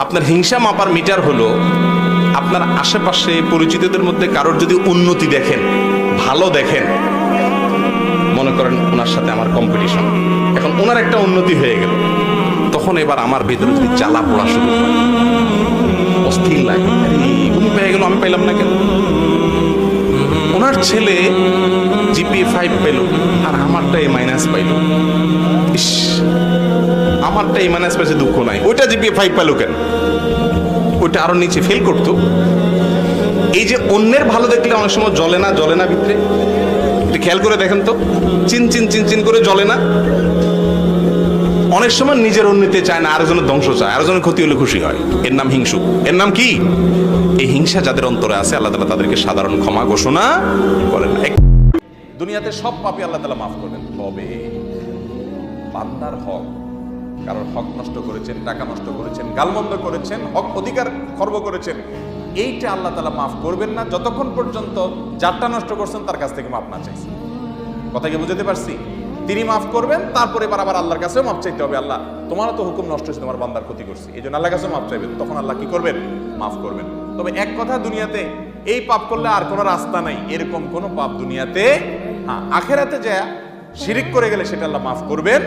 আপনার হিংসা মাপার মিটার হলো আপনার আশেপাশে পরিচিতদের মধ্যে কারোর যদি উন্নতি দেখেন, ভালো দেখেন, মনে করেন ওনার সাথে আমার কম্পিটিশন, এখন ওনার একটা উন্নতি হয়ে গেল, তখন এবার আমার ভেতরে যদি জ্বালা পোড়া শুরু হয়, অস্থির লাগে, উনি পেয়ে গেল আমি পাইলাম না কেন? ওনার ছেলে জিপিএ 5 পেল আর আমারটা এ মাইনাস পাইল, ইস, আমারটা এ মাইনাস পাইছে, দুঃখ নাই, ওইটা জিপিএ 5 পেল কেন? ওইটা আরো নিচে ফেল করতো। এই যে অন্যের ভালো দেখলে অনেক সময় জ্বলে না ভিতরে, একটু খেয়াল করে দেখেন তো, চিন চিন চিন চিন করে জ্বলে না? অনেক সময় নিজের উন্নতি চায় না, আরেকজনের ধ্বংস চায়, আরেকজনের ক্ষতি হলে খুশি হয়, এর নাম হিংসু। এর নাম কি? এই হিংসা যাদের অন্তরে আছে, আল্লাহ তাআলা তাদেরকে সাধারণ ক্ষমা ঘোষণা করেন না। দুনিয়াতে সব পাপী আল্লাহ তাআলা মাফ করবেন, তবে বান্দার হক, কারোর হক নষ্ট করেছেন, টাকা নষ্ট করেছেন, গালমন্দ করেছেন, হক অধিকার খর্ব করেছেন, এইটা আল্লাহ তাআলা মাফ করবেন না যতক্ষণ পর্যন্ত যারটা নষ্ট করছেন তার কাছ থেকে মাফ না চাইছেন। কথা কি বুঝতে পারছি? তিনি মাফ করবেন, তারপরে এবার আবার আল্লাহর কাছেও মাফ চাইতে হবে, আল্লাহ তোমারও তো হুকুম নষ্ট হয়েছে, তোমার বান্দার ক্ষতি করছি, এই জন্য আল্লাহর কাছেও মাফ চাইবেন, তখন আল্লাহ কি করবেন? মাফ করবেন। তবে এক কথা, দুনিয়াতে এই পাপ করলে আর কোনো রাস্তা নাই, এরকম কোনো পাপ দুনিয়াতে, হ্যাঁ, আখেরাতে যা শিরিক করে গেলে সেটা আল্লাহ মাফ করবেন